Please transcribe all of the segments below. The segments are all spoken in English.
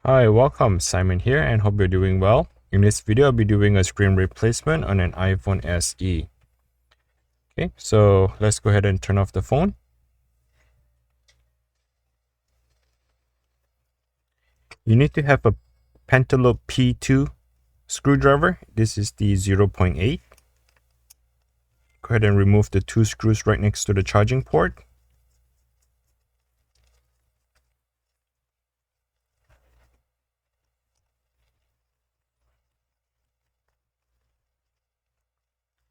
Hi, welcome. Simon here and hope you're doing well. In this video, I'll be doing a screen replacement on an iPhone SE. Okay, so let's go ahead and turn off the phone. You need to have a Pentaloop P2 screwdriver. This is the 0.8. Go ahead and remove the two screws right next to the charging port.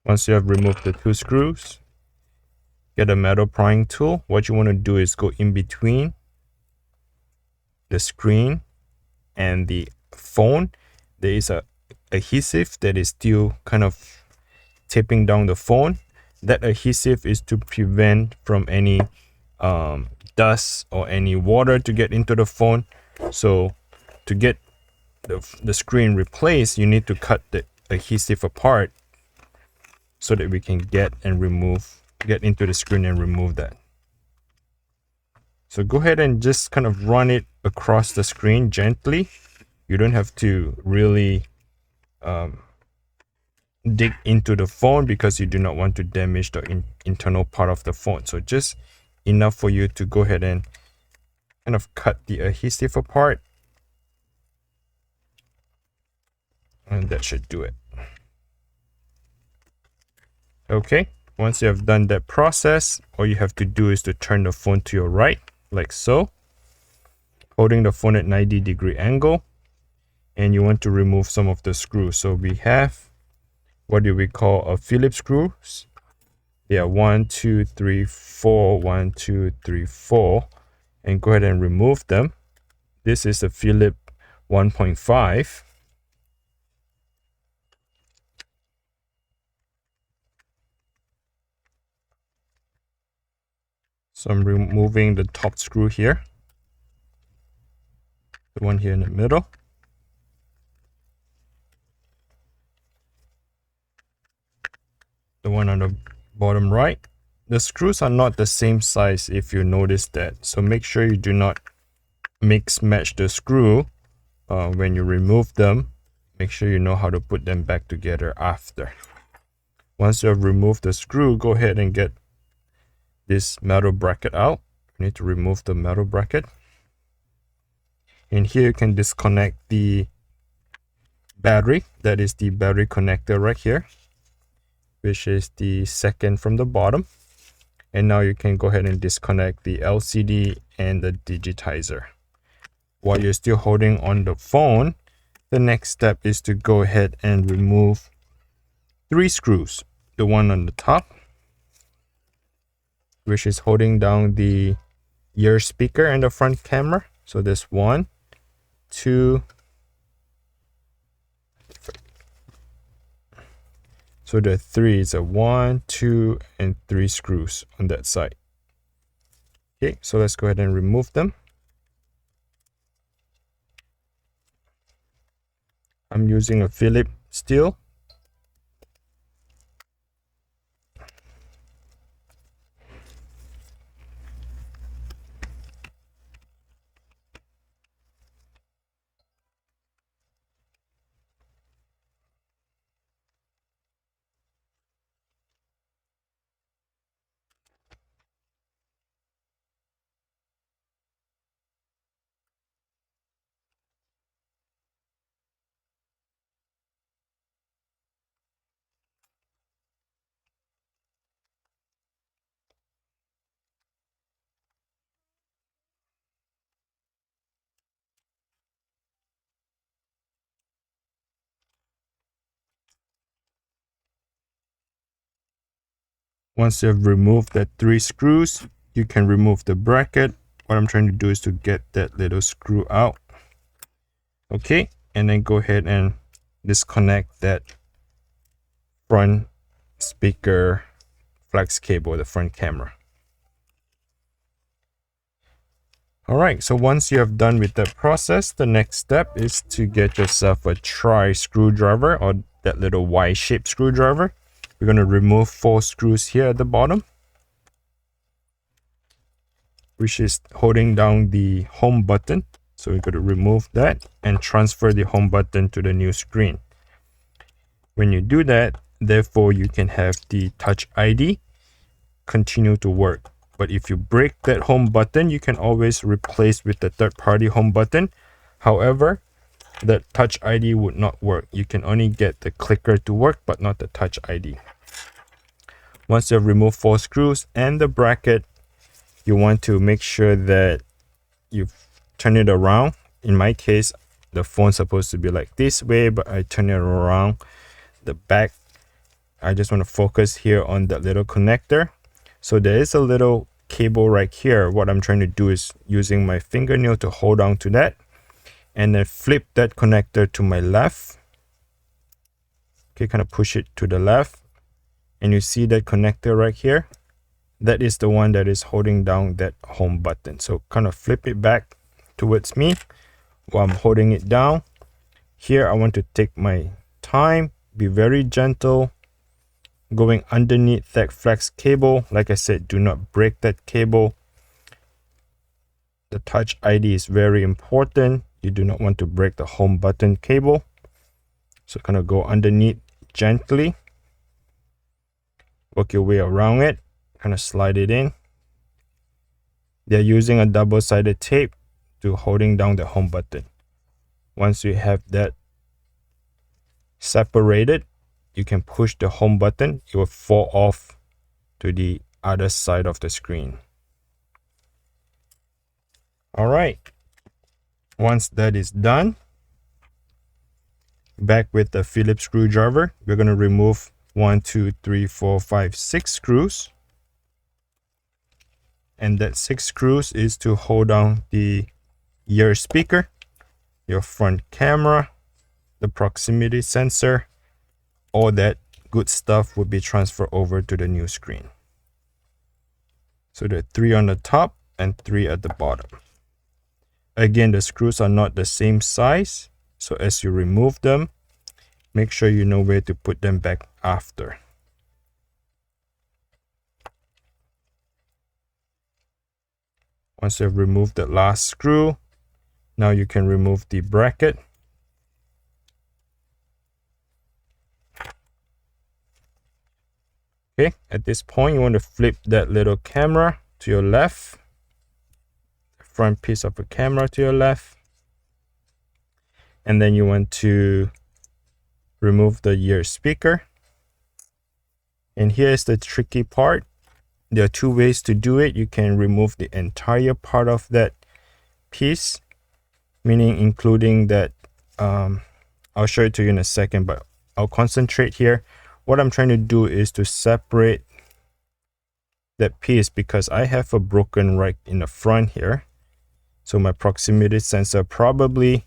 Once you have removed the two screws, get a metal prying tool. What you want to do is go in between the screen and the phone. There is a adhesive that is still kind of taping down the phone. That adhesive is to prevent from any dust or any water to get into the phone. So to get the screen replaced, you need to cut the adhesive apart so that we can get into the screen and remove that. So go ahead and just kind of run it across the screen gently. You don't have to really dig into the phone because you do not want to damage the internal part of the phone. So just enough for you to go ahead and kind of cut the adhesive apart. And that should do it. Okay, once you have done that process, all you have to do is to turn the phone to your right, like so, holding the phone at 90-degree angle, and you want to remove some of the screws. So we have what do we call a Phillips screws. Yeah, 1, 2, 3, 4, 1, 2, 3, 4, and go ahead and remove them. This is a Phillips 1.5. So I'm removing the top screw here, the one here in the middle. The one on the bottom right. The screws are not the same size if you notice that. So make sure you do not match the screw when you remove them. Make sure you know how to put them back together after. Once you have removed the screw, go ahead and get this metal bracket out. You need to remove the metal bracket. And here you can disconnect the battery. That is the battery connector right here, which is the second from the bottom. And now you can go ahead and disconnect the LCD and the digitizer. While you're still holding on the phone, the next step is to go ahead and remove 3 screws. The one on the top, which is holding down the ear speaker and the front camera. So there's 1, 2, so the 3 is a 1, 2, and 3 screws on that side. Okay, so let's go ahead and remove them. I'm using a Phillips steel. Once you have removed that 3 screws, you can remove the bracket. What I'm trying to do is to get that little screw out. Okay, and then go ahead and disconnect that front speaker flex cable, the front camera. Alright, so once you have done with that process, the next step is to get yourself a Pry screwdriver, or that little Y-shaped screwdriver. We're going to remove 4 screws here at the bottom, which is holding down the home button. So we're going to remove that and transfer the home button to the new screen. When you do that, therefore you can have the Touch ID continue to work. But if you break that home button, you can always replace with the third-party home button. However, the Touch ID would not work. You can only get the clicker to work, but not the Touch ID. Once you've removed 4 screws and the bracket, you want to make sure that you turn it around. In my case, the phone's supposed to be like this way, but I turn it around the back. I just want to focus here on that little connector. So there is a little cable right here. What I'm trying to do is using my fingernail to hold on to that and then flip that connector to my left. Okay, kind of push it to the left. And you see that connector right here? That is the one that is holding down that home button. So kind of flip it back towards me while I'm holding it down. Here, I want to take my time, be very gentle, going underneath that flex cable. Like I said, do not break that cable. The Touch ID is very important. You do not want to break the home button cable. So kind of go underneath gently. Work your way around it. Kind of slide it in. They're using a double-sided tape to holding down the home button. Once you have that separated, you can push the home button. It will fall off to the other side of the screen. All right. Once that is done, back with the Phillips screwdriver, we're going to remove 1, 2, 3, 4, 5, 6 screws. And that 6 screws is to hold down the ear speaker, your front camera, the proximity sensor. All that good stuff will be transferred over to the new screen. So there are 3 on the top and 3 at the bottom. Again, the screws are not the same size. So as you remove them, make sure you know where to put them back after. Once you've removed the last screw, now you can remove the bracket. Okay, at this point, you want to flip that little camera to your left, the front piece of the camera to your left, and then you want to remove the ear speaker. And here's the tricky part. There are 2 ways to do it. You can remove the entire part of that piece, meaning including that. I'll show it to you in a second, but I'll concentrate here. What I'm trying to do is to separate that piece because I have a broken right in the front here. So my proximity sensor probably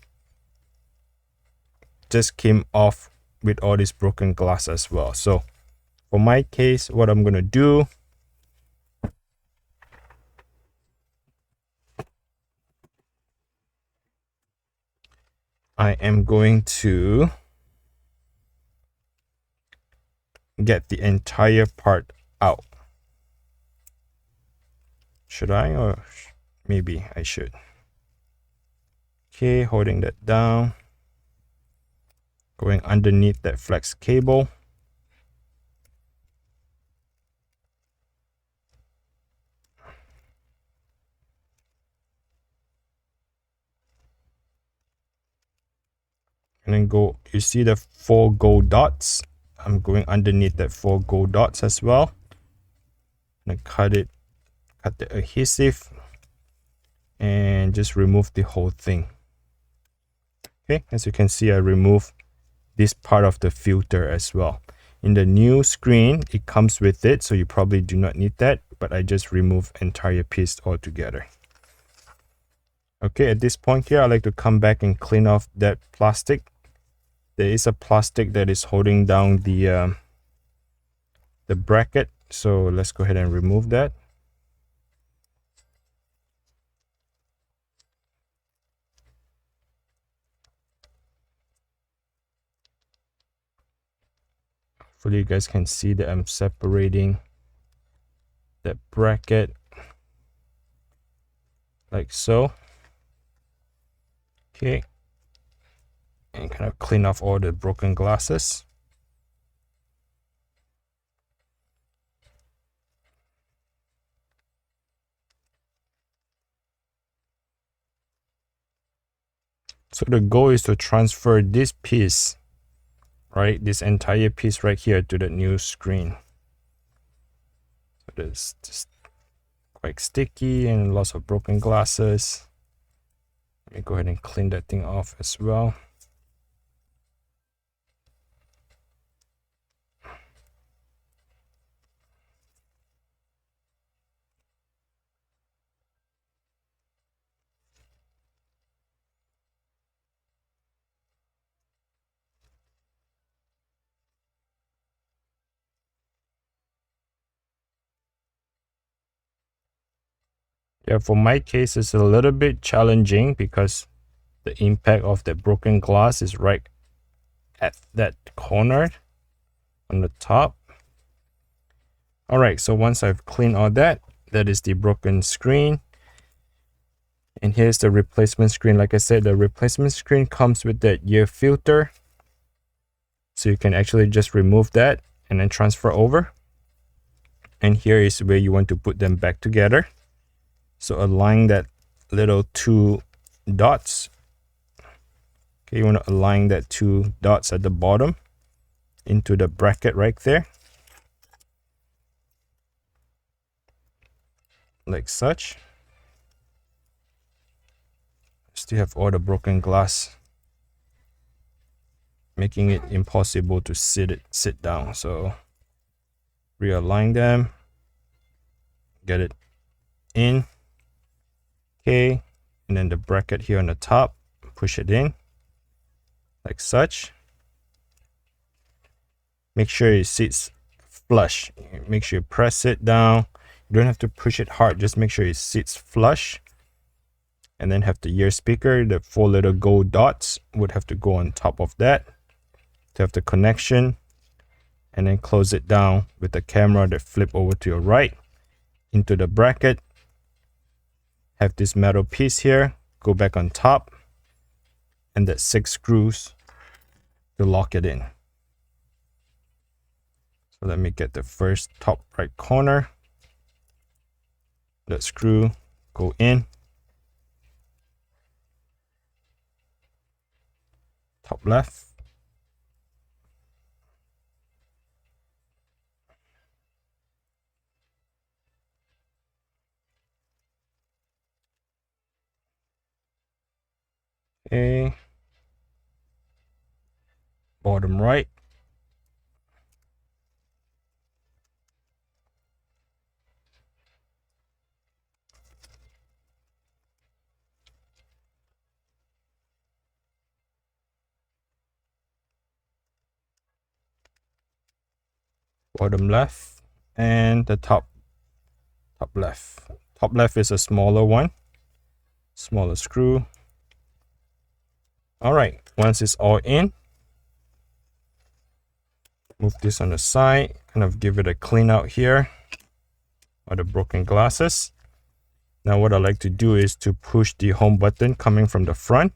just came off with all this broken glass as well. So for my case, what I'm going to do, I am going to get the entire part out. Should I, or maybe I should? Okay, holding that down, going underneath that flex cable. And then go, you see the 4 gold dots? I'm going underneath that 4 gold dots as well. And cut the adhesive and just remove the whole thing. Okay, as you can see, I removed this part of the filter as well. In the new screen, it comes with it, so you probably do not need that, but I just remove entire piece altogether. Okay, at this point here, I like to come back and clean off that plastic. There is a plastic that is holding down the bracket, so let's go ahead and remove that. Hopefully you guys can see that I'm separating that bracket like so. Okay, and kind of clean off all the broken glasses. So the goal is to transfer this piece, right, this entire piece right here to the new screen. So it's just quite sticky and lots of broken glasses. Let me go ahead and clean that thing off as well. Yeah, for my case, it's a little bit challenging because the impact of the broken glass is right at that corner on the top. All right, so once I've cleaned all that, that is the broken screen. And here's the replacement screen. Like I said, the replacement screen comes with that ear filter. So you can actually just remove that and then transfer over. And here is where you want to put them back together. So align that little two dots. Okay, you want to align that two dots at the bottom into the bracket right there. Like such. Still have all the broken glass, making it impossible to sit down. So realign them, get it in. Okay, and then the bracket here on the top, push it in like such. Make sure it sits flush. Make sure you press it down. You don't have to push it hard, just make sure it sits flush. And then have the ear speaker, the 4 little gold dots would have to go on top of that to have the connection. And then close it down with the camera that flip over to your right into the bracket. Have this metal piece here, go back on top, and that 6 screws to lock it in. So let me get the first top right corner. That screw go in. Top left. Okay. Bottom right. Bottom left. And the top left. Top left is a smaller one. Smaller screw. All right, once it's all in, move this on the side, kind of give it a clean out here of the broken glasses. Now what I like to do is to push the home button coming from the front.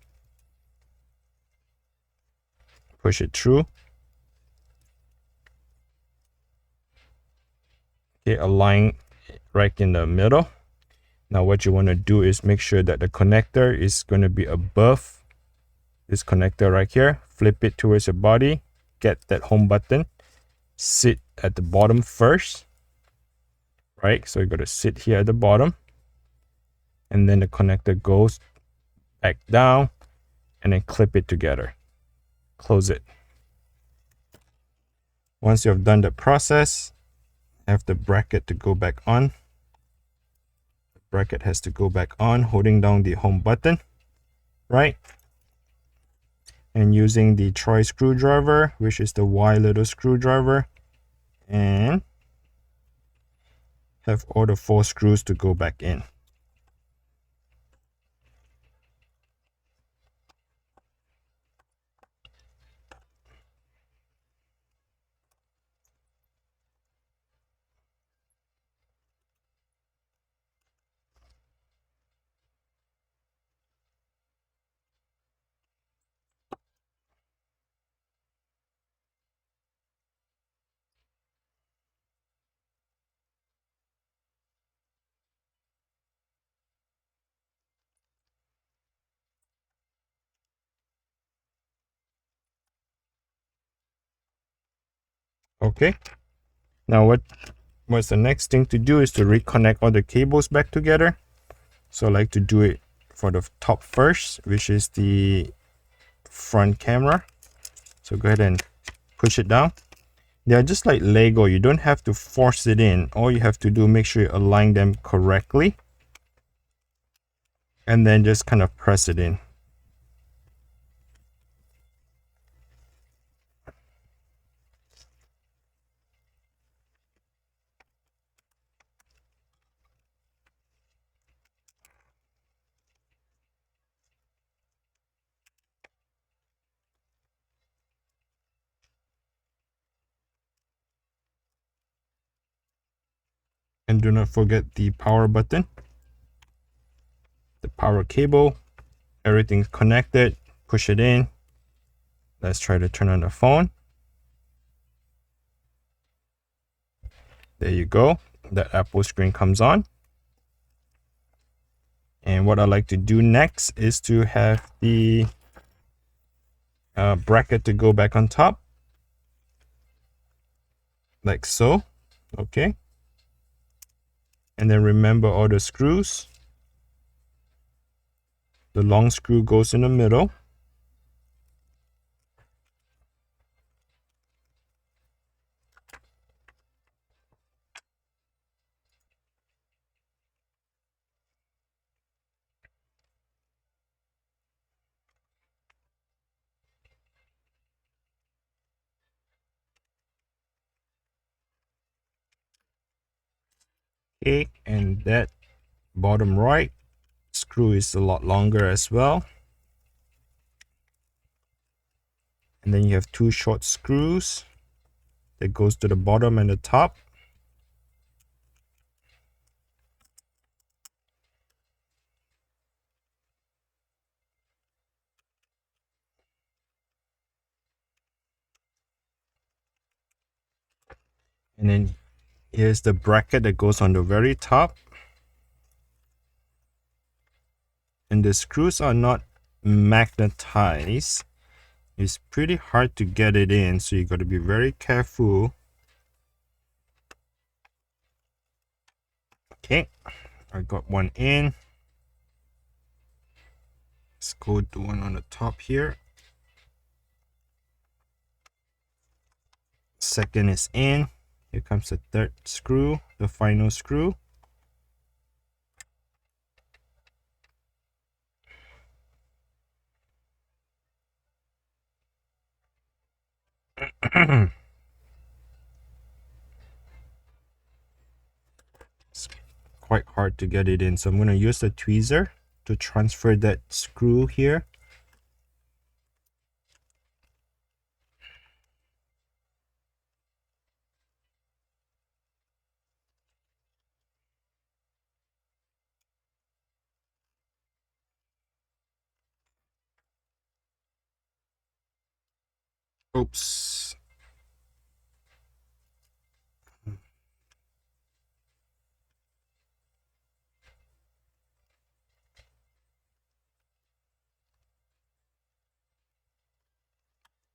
Push it through. Okay, align right in the middle. Now what you want to do is make sure that the connector is going to be above this connector right here. Flip it towards your body. Get that home button. Sit at the bottom first. Right, so you got to sit here at the bottom. And then the connector goes back down and then clip it together. Close it. Once you have done the process, have the bracket to go back on. The bracket has to go back on, holding down the home button, right? And using the Troy screwdriver, which is the Y little screwdriver, and have all the 4 screws to go back in. Okay, now what's the next thing to do is to reconnect all the cables back together. So I like to do it for the top first, which is the front camera. So go ahead and push it down. They are just like Lego. You don't have to force it in. All you have to do, make sure you align them correctly, and then just kind of press it in. And do not forget the power button, the power cable, everything's connected. Push it in. Let's try to turn on the phone. There you go. The Apple screen comes on. And what I like to do next is to have the bracket to go back on top, like so. Okay. And then remember all the screws. The long screw goes in the middle. Okay, and that bottom right screw is a lot longer as well. And then you have two short screws that goes to the bottom and the top. And then here's the bracket that goes on the very top. And the screws are not magnetized. It's pretty hard to get it in, so you got to be very careful. Okay, I got one in. Let's go to one on the top here. Second is in. Here comes the third screw, the final screw. It's quite hard to get it in, so I'm going to use the tweezer to transfer that screw here. Oops.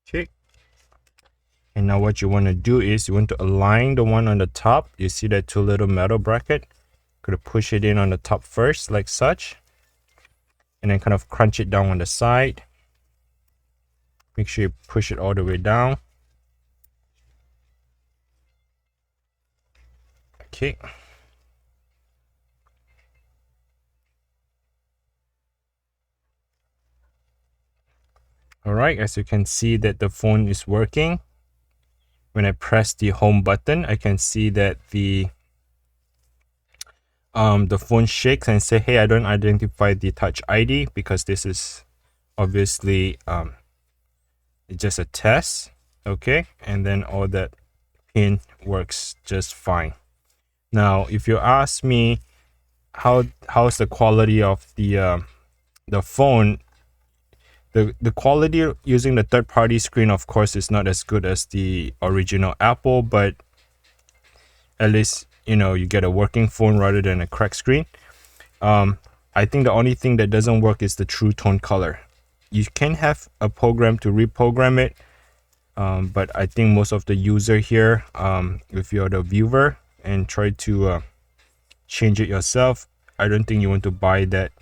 Okay. And now what you want to do is you want to align the one on the top. You see that two little metal bracket? Gonna push it in on the top first, like such. And then kind of crunch it down on the side. Make sure you push it all the way down. Okay. Alright, as you can see that the phone is working. When I press the home button, I can see that the phone shakes and say, hey, I don't identify the touch ID, because this is obviously just a test. Okay, and then all that pin works just fine. Now if you ask me how's the quality of the phone, the quality using the third-party screen, of course, is not as good as the original Apple, but at least, you know, you get a working phone rather than a cracked screen. I think the only thing that doesn't work is the true tone color. You can have a program to reprogram it, but I think most of the user here, if you're the viewer and try to change it yourself, I don't think you want to buy that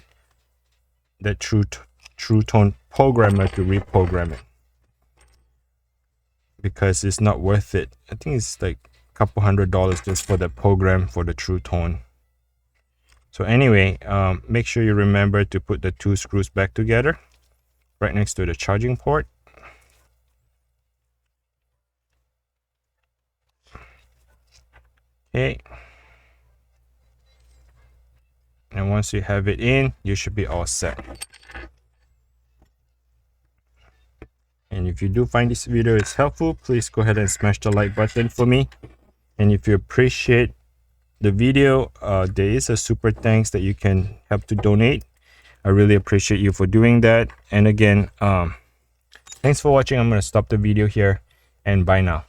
True Tone programmer to reprogram it, because it's not worth it. I think it's like a couple $100 just for the program for the True Tone. So anyway, make sure you remember to put the 2 screws back together right next to the charging port. Okay. And once you have it in, you should be all set. And if you do find this video is helpful, please go ahead and smash the like button for me. And if you appreciate the video, there is a super thanks that you can help to donate. I really appreciate you for doing that. And again, thanks for watching. I'm going to stop the video here, and bye now.